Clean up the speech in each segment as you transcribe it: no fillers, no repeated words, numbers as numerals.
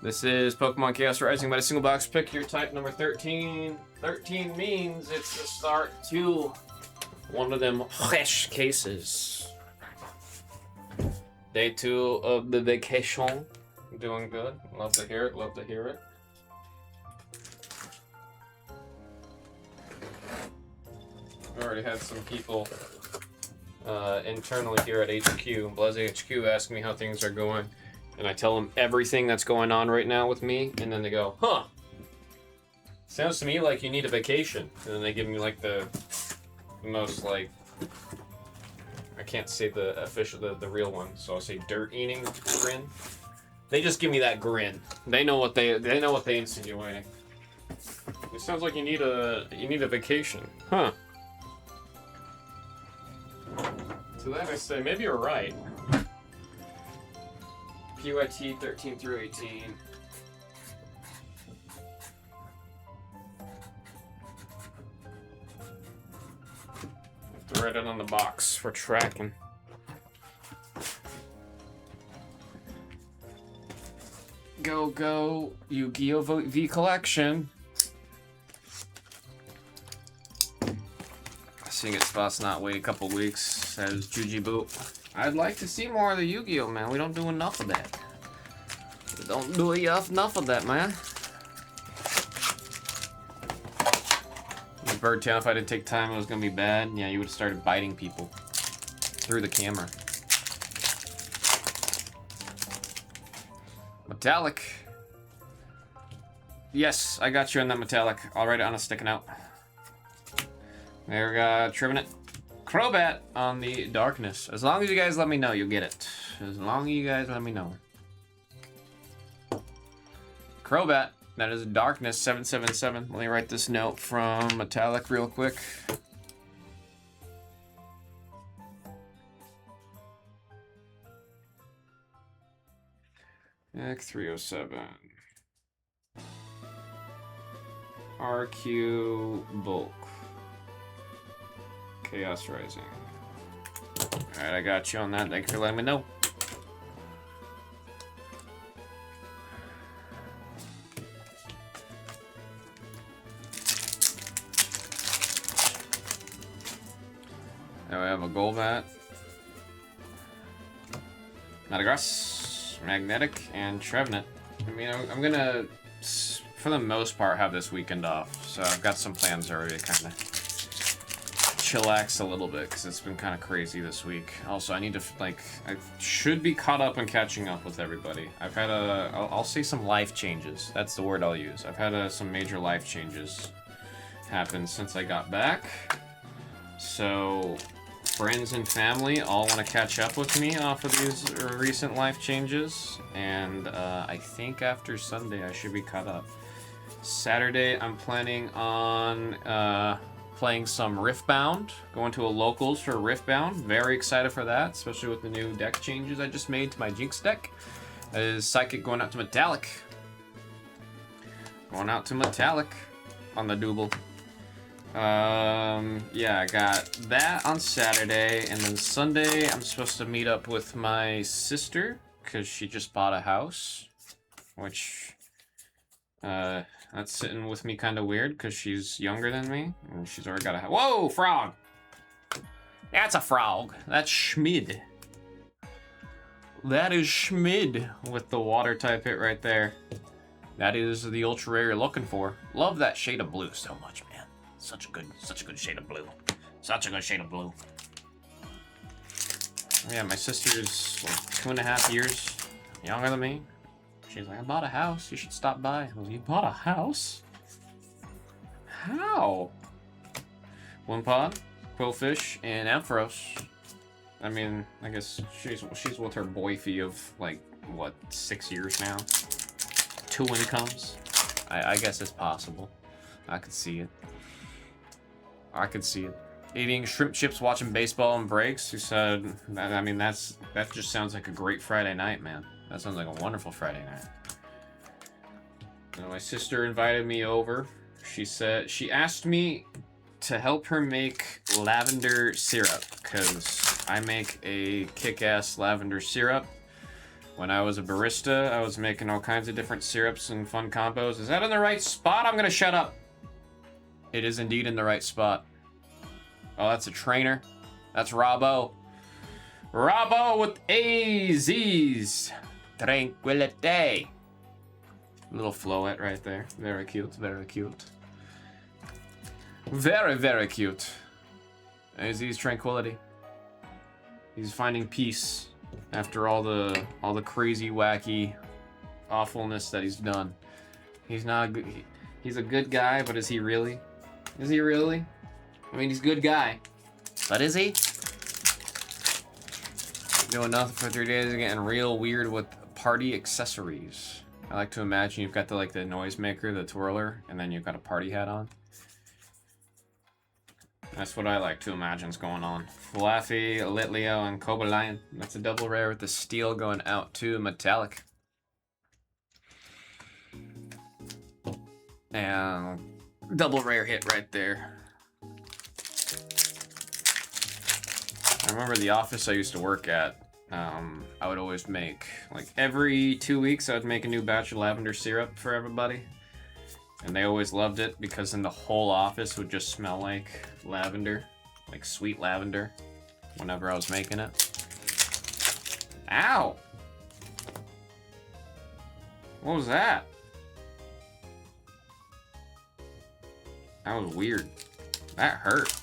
This is Pokemon Chaos Rising by the single box. Pick your type number 13. 13 means it's the start to one of them fresh cases. Day 2 of the vacation. Doing good. Love to hear it. Love to hear it. I already had some people internally here at HQ, Blase HQ, ask me how things are going. And I tell them everything that's going on right now with me, and then they go, huh, sounds to me like you need a vacation. And then they give me like the most like, I can't say the official, the real one, so I'll say dirt eating grin. They just give me that grin. They know what they insinuating. It sounds like you need a vacation, huh? To that I say, maybe you're right. PYT 13 through 18. Have to write it on the box for tracking. Go, Yu-Gi-Oh! V Collection. Seeing its spots not wait a couple weeks, says Jujiboo. I'd like to see more of the Yu-Gi-Oh, man. We don't do enough of that. We don't do enough of that, man. The bird town, if I didn't take time, it was gonna be bad. Yeah, you would have started biting people through the camera. Metallic. Yes, I got you on that metallic. I'll write it on a sticky note. There we go, Trevenant. Crobat on the darkness. As long as you guys let me know, you'll get it. As long as you guys let me know. Crobat, that is darkness 777. Let me write this note from Metallic real quick. Deck 307. RQ Bulk. Chaos Rising. Alright, I got you on that. Thanks for letting me know. Now we have a Golbat, Metagross, Magnetic, and Trevenant. I mean, I'm gonna, for the most part, have this weekend off. So I've got some plans already to kind of chillax a little bit because it's been kind of crazy this week. Also, I need to I should be caught up and catching up with everybody. I've had I'll say some life changes. That's the word I'll use. I've had some major life changes happen since I got back. So friends and family all want to catch up with me off of these recent life changes, and I think after Sunday I should be caught up. Saturday I'm planning on playing some Riftbound, going to a locals for Riftbound. Very excited for that, especially with the new deck changes I just made to my Jinx deck. That is Psychic going out to Metallic. Going out to Metallic on the double. Yeah, I got that on Saturday, and then Sunday I'm supposed to meet up with my sister because she just bought a house, which that's sitting with me kind of weird because she's younger than me and she's already got a house. Whoa, frog! That's a frog. That's Schmid. That is Schmid with the water type hit right there. That is the ultra rare you're looking for. Love that shade of blue so much, man. Such a good shade of blue. Such a good shade of blue. Yeah, my sister's like 2.5 years younger than me. She's like, I bought a house. You should stop by. I was like, you bought a house? How? Wimpod, Quillfish, and Ampharos. I mean, I guess she's with her boyfie of like what 6 years now. 2 incomes. I guess it's possible. I could see it. I could see it. Eating shrimp chips, watching baseball and breaks. He said, I mean, that just sounds like a great Friday night, man. That sounds like a wonderful Friday night. My sister invited me over. She asked me to help her make lavender syrup because I make a kick-ass lavender syrup When I was a barista, I was making all kinds of different syrups and fun combos. Is that in the right spot? I'm gonna shut up. It is indeed in the right spot. Oh, that's a trainer. That's Robbo. Robbo with AZ's. Tranquility. Little Floette right there. Very cute, very cute. Very, very cute. AZ's Tranquility. He's finding peace after all the crazy, wacky awfulness that he's done. He's not a good, he's a good guy, but is he really? Is he really? I mean, he's a good guy, but is he? Doing nothing for 3 days and getting real weird with party accessories. I like to imagine you've got the the noisemaker, the twirler, and then you've got a party hat on. That's what I like to imagine's going on. Fluffy, Litleo, and Cobalion. That's a double rare with the steel going out to Metallic. And double rare hit right there. I remember the office I used to work at, I would always make, like every 2 weeks I would make a new batch of lavender syrup for everybody. And they always loved it because then the whole office would just smell like lavender, like sweet lavender, whenever I was making it. Ow! What was that? That was weird. That hurt.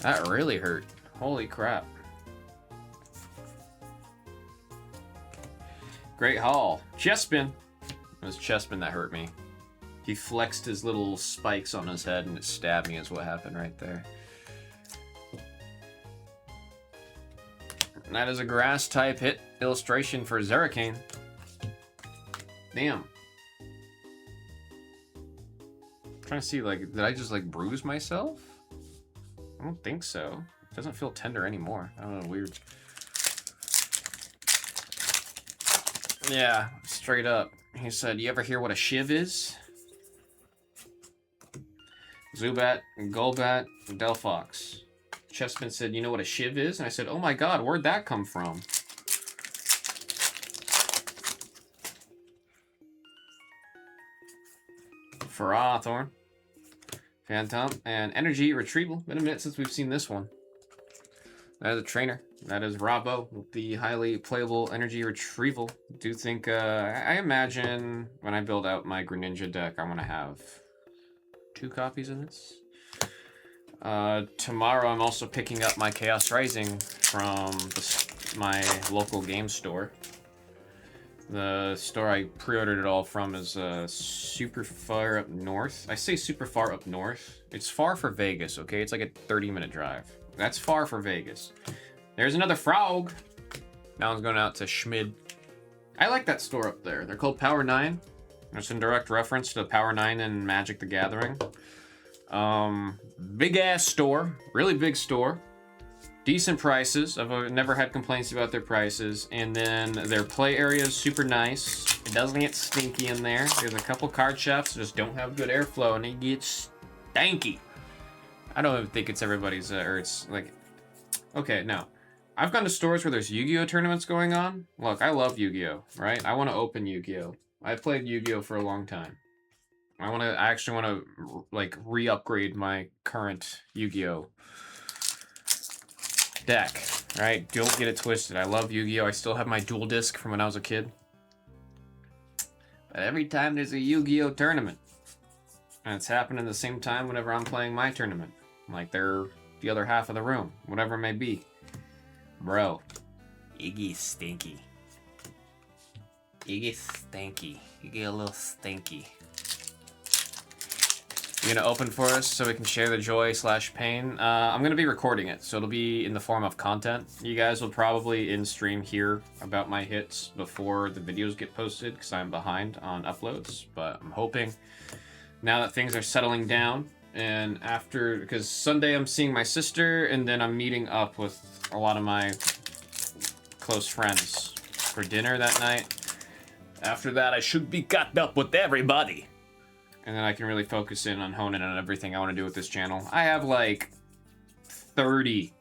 That really hurt. Holy crap. Great haul. Chespin. It was Chespin that hurt me. He flexed his little spikes on his head and it stabbed me is what happened right there. And that is a grass type hit illustration for Zerrikane. Damn. I'm trying to see, did I just bruise myself? I don't think so. It doesn't feel tender anymore. I don't know, weird. Yeah, straight up. He said, you ever hear what a shiv is? Zubat, Golbat, Delphox. Chespin said, you know what a shiv is? And I said, oh my god, where'd that come from? Ferrothorn, Phantom, and Energy Retrieval. Been a minute since we've seen this one. That is a trainer. That is Robbo with the highly playable Energy Retrieval. Do think, I imagine when I build out my Greninja deck, I'm going to have 2 copies of this. Tomorrow I'm also picking up my Chaos Rising from my local game store. The store I pre-ordered it all from is super far up north. I say super far up north. It's far for Vegas, okay? It's like a 30-minute drive. That's far for Vegas. There's another frog. That one's going out to Schmid. I like that store up there. They're called Power 9. It's in direct reference to Power 9 and Magic the Gathering. Big ass store. Really big store. Decent prices. I've never had complaints about their prices. And then their play area is super nice. It doesn't get stinky in there. There's a couple card shops that just don't have good airflow and it gets stanky. I don't even think it's everybody's, or it's okay, no. I've gone to stores where there's Yu-Gi-Oh tournaments going on. Look, I love Yu-Gi-Oh, right? I want to open Yu-Gi-Oh. I've played Yu-Gi-Oh for a long time. I actually want to, re-upgrade my current Yu-Gi-Oh deck, right? Don't get it twisted. I love Yu-Gi-Oh. I still have my dual disc from when I was a kid. But every time there's a Yu-Gi-Oh tournament, and it's happening the same time whenever I'm playing my tournament. They're the other half of the room, whatever it may be. Bro, Iggy's stinky. Iggy's stinky. You get a little stinky. You're gonna open for us so we can share the joy / pain. I'm gonna be recording it, so it'll be in the form of content. You guys will probably in stream hear about my hits before the videos get posted because I'm behind on uploads. But I'm hoping now that things are settling down and because Sunday I'm seeing my sister and then I'm meeting up with a lot of my close friends for dinner that night. After that, I should be caught up with everybody. And then I can really focus in on honing on everything I want to do with this channel. I have 30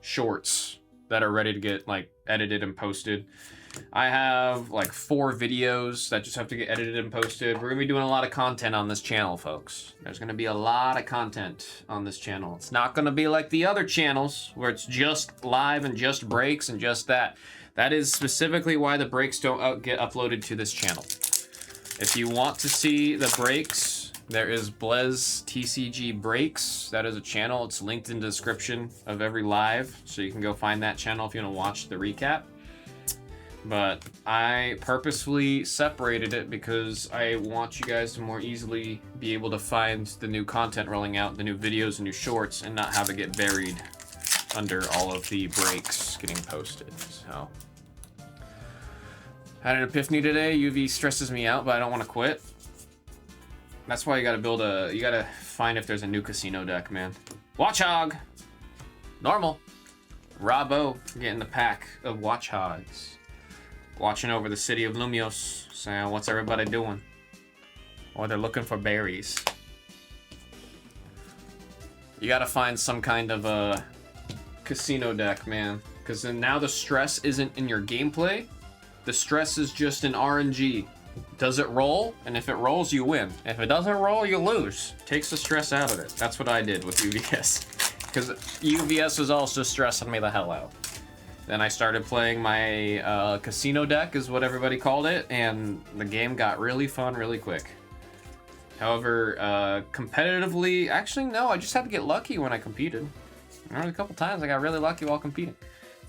shorts that are ready to get like edited and posted. I have like 4 videos that just have to get edited and posted. We're gonna be doing a lot of content on this channel, folks. There's gonna be a lot of content on this channel. It's not gonna be like the other channels where it's just live and just breaks and just that. That is specifically why the breaks don't get uploaded to this channel. If you want to see the breaks, there is Blez TCG Breaks. That is a channel. It's linked in the description of every live, so you can go find that channel if you want to watch the recap. But I purposefully separated it because I want you guys to more easily be able to find the new content rolling out, the new videos and new shorts, and not have it get buried under all of the breaks getting posted. So, had an epiphany today. UV stresses me out, but I don't want to quit. That's why you gotta build a, you gotta find if there's a new casino deck, man. Watchhog! Normal. Robbo getting the pack of Watchhogs. Watching over the city of Lumios, saying, what's everybody doing? Or they're looking for berries. You gotta find some kind of a casino deck, man. Because then now the stress isn't in your gameplay. The stress is just in RNG. Does it roll? And if it rolls, you win. If it doesn't roll, you lose. Takes the stress out of it. That's what I did with UVS. Because UVS was also stressing me the hell out. Then I started playing my casino deck, is what everybody called it, and the game got really fun really quick. However, competitively, actually no, I just had to get lucky when I competed. There were a couple times I got really lucky while competing.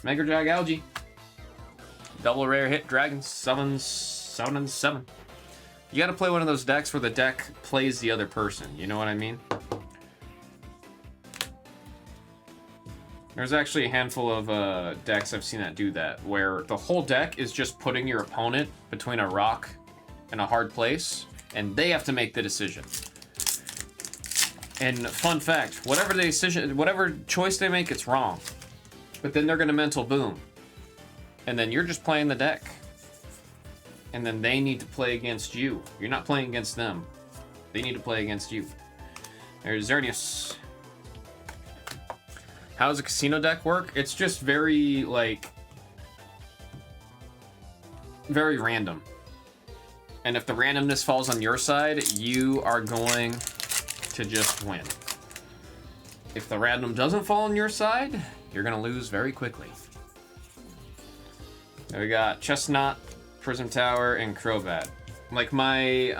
Mega Drag Algae. Double rare hit Dragon, summons 7 and 7. You gotta play one of those decks where the deck plays the other person, you know what I mean? There's actually a handful of decks I've seen that do that, where the whole deck is just putting your opponent between a rock and a hard place, and they have to make the decision. And fun fact, whatever choice they make, it's wrong. But then they're gonna mental boom. And then you're just playing the deck. And then they need to play against you. You're not playing against them. They need to play against you. There's Xerneas. How does a casino deck work? It's just very, like, very random. And if the randomness falls on your side, you are going to just win. If the random doesn't fall on your side, you're gonna lose very quickly. There we got Chestnut, Prism Tower, and Crobat. Like my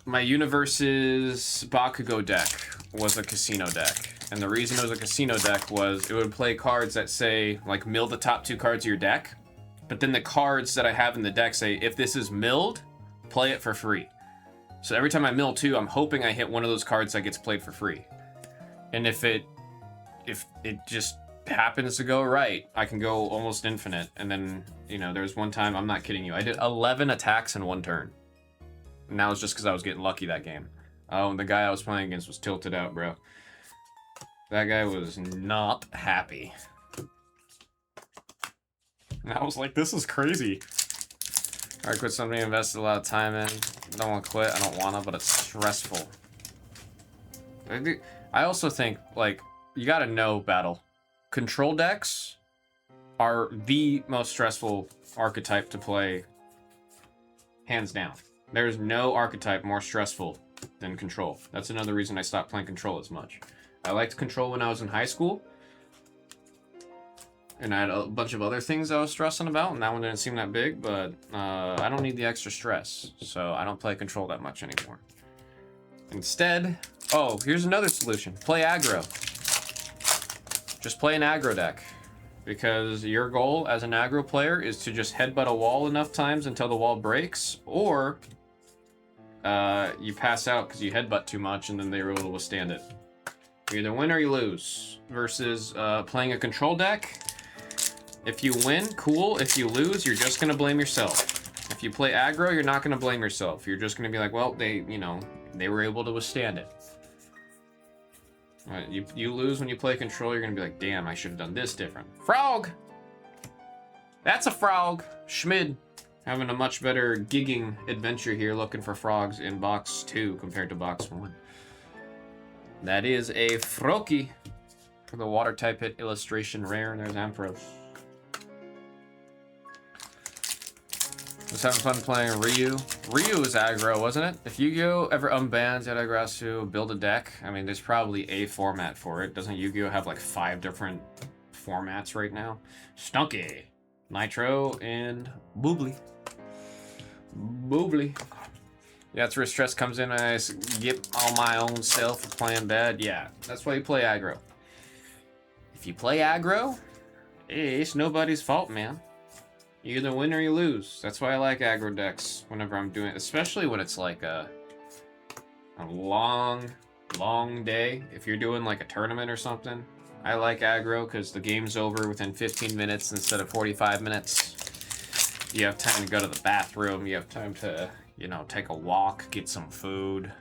my Universe's Bakugo deck was a casino deck. And the reason it was a casino deck was it would play cards that say, like, mill the top 2 cards of your deck. But then the cards that I have in the deck say, if this is milled, play it for free. So every time I mill 2, I'm hoping I hit one of those cards that gets played for free. And if it just happens to go right, I can go almost infinite. And then, you know, there's one time, I'm not kidding you, I did 11 attacks in 1 turn. And that was just because I was getting lucky that game. Oh, and the guy I was playing against was tilted out, bro. That guy was not happy. And I was like, this is crazy. I quit something I invested a lot of time in. I don't want to quit. I don't want to, but it's stressful. I also think, like, you gotta know battle. Control decks are the most stressful archetype to play, hands down. There's no archetype more stressful than control. That's another reason I stopped playing control as much. I liked control when I was in high school, and I had a bunch of other things I was stressing about, and that one didn't seem that big, but I don't need the extra stress, so I don't play control that much anymore. Instead, oh, here's another solution. Play aggro. Just play an aggro deck, because your goal as an aggro player is to just headbutt a wall enough times until the wall breaks, or you pass out because you headbutt too much and then they were able to withstand it. You either win or you lose. Versus playing a control deck, if you win, cool. If you lose, you're just gonna blame yourself. If you play aggro, you're not gonna blame yourself. You're just gonna be like, well, they were able to withstand it. You lose when you play control, you're gonna be like, damn, I should have done this different. Frog! That's a frog! Schmid. Having a much better gigging adventure here, looking for frogs in box 2 compared to box 1. That is a Froakie. For the water type hit illustration rare, and there's Ampharos. Was having fun playing Ryu. Ryu was aggro, wasn't it? If Yu-Gi-Oh! Ever unbans Yatagrasu, build a deck, I mean, there's probably a format for it. Doesn't Yu-Gi-Oh! Have like 5 different formats right now? Stunky, Nitro, and Boobly. Boobly. Yeah, that's where stress comes in. I get all my own self for playing bad. Yeah, that's why you play aggro. If you play aggro, it's nobody's fault, man. You either win or you lose. That's why I like aggro decks whenever I'm doing it, especially when it's like a long day. If you're doing like a tournament or something, I like aggro because the game's over within 15 minutes instead of 45 minutes. You have time to go to the bathroom. You have time to, you know, take a walk, get some food,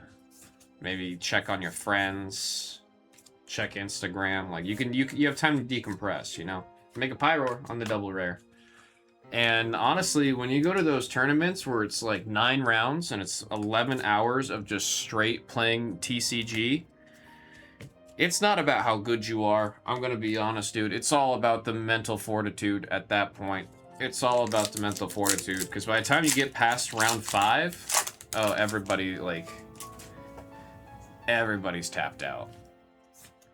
maybe check on your friends, check Instagram. Like you have time to decompress, you know. Make a pyro on the double rare. And honestly, when you go to those tournaments where it's like 9 rounds and it's 11 hours of just straight playing TCG, it's not about how good you are. I'm gonna be honest, dude. It's all about the mental fortitude at that point. It's all about the mental fortitude, because by the time you get past round 5, oh, everybody's tapped out.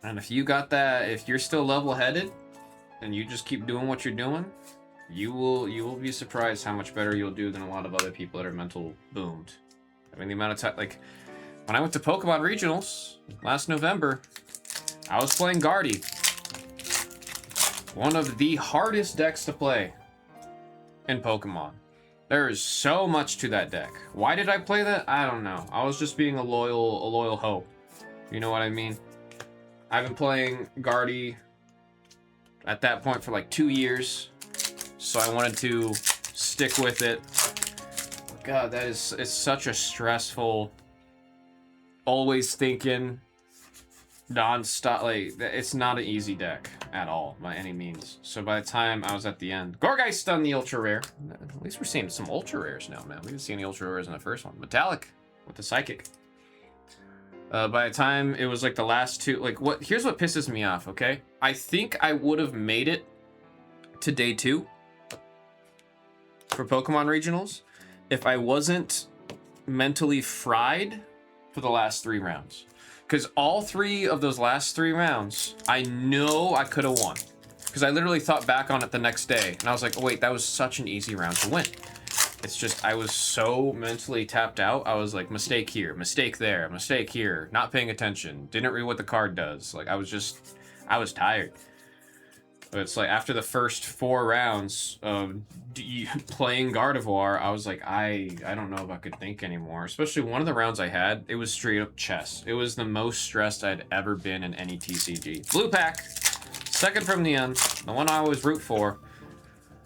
And if you got that, if you're still level-headed and you just keep doing what you're doing, you will be surprised how much better you'll do than a lot of other people that are mental boomed. I mean, the amount of time, like, when I went to Pokemon Regionals last November, I was playing Guardy. One of the hardest decks to play in Pokemon. There is so much to that deck. Why did I play that? I don't know. I was just being a loyal hoe. You know what I mean? I've been playing Guardy at that point for like 2 years. So I wanted to stick with it. God, it's such a stressful, always thinking, non-stop, like, it's not an easy deck at all by any means. So by the time I was at the end, Gorgeist on the ultra rare. At least we're seeing some ultra rares now, man. We didn't see any ultra rares in the first one. Metallic with the psychic. By the time it was like the last 2, like, here's what pisses me off, okay? I think I would have made it to day 2 for Pokemon Regionals if I wasn't mentally fried for the last 3 rounds. Because all 3 of those last 3 rounds, I know I could have won. Because I literally thought back on it the next day, and I was like, oh wait, that was such an easy round to win. It's just, I was so mentally tapped out. I was like, mistake here, mistake there, mistake here, not paying attention, didn't read what the card does. Like, I was tired. But it's like, after the first 4 rounds of playing Gardevoir, I was like, I don't know if I could think anymore. Especially one of the rounds I had, it was straight up chess. It was the most stressed I'd ever been in any TCG. Blue pack, second from the end, the one I always root for.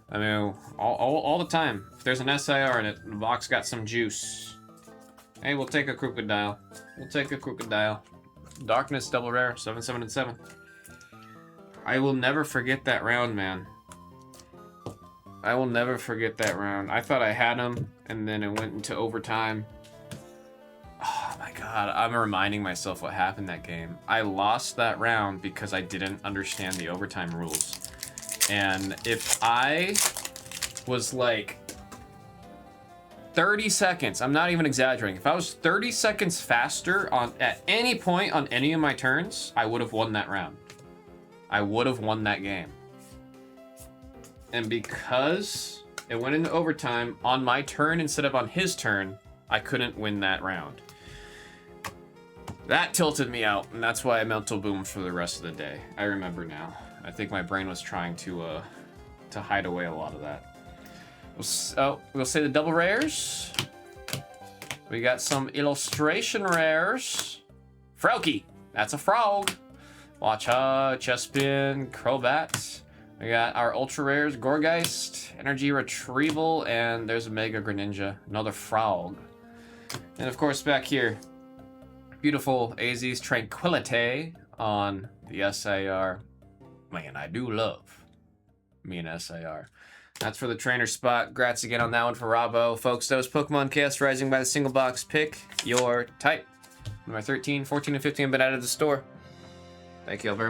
I mean, all the time. If there's an SIR in it, the box got some juice. Hey, we'll take a Crocodile. We'll take a Crocodile. Darkness, double rare, 7, 7, and 7. I will never forget that round, man. I will never forget that round. I thought I had him, and then it went into overtime. Oh my god, I'm reminding myself what happened that game. I lost that round because I didn't understand the overtime rules. And if I was like 30 seconds, I'm not even exaggerating, if I was 30 seconds faster at any point on any of my turns, I would have won that round. I would have won that game. And because it went into overtime on my turn instead of on his turn, I couldn't win that round. That tilted me out, and that's why I mental boomed for the rest of the day. I remember now. I think my brain was trying to hide away a lot of that. We'll say the double rares. We got some illustration rares. Frauky, that's a frog. Watcha, Chespin, Crobat. We got our ultra rares, Gorgeist, Energy Retrieval, and there's a Mega Greninja, another frog. And of course back here, beautiful AZ's Tranquility on the SIR. Man, I do love me an SIR. That's for the trainer spot. Congrats again on that one for Robbo. Folks, that was Pokemon Chaos Rising by the single box. Pick your type. Number 13, 14, and 15 have been added to the store. Thank you all very much.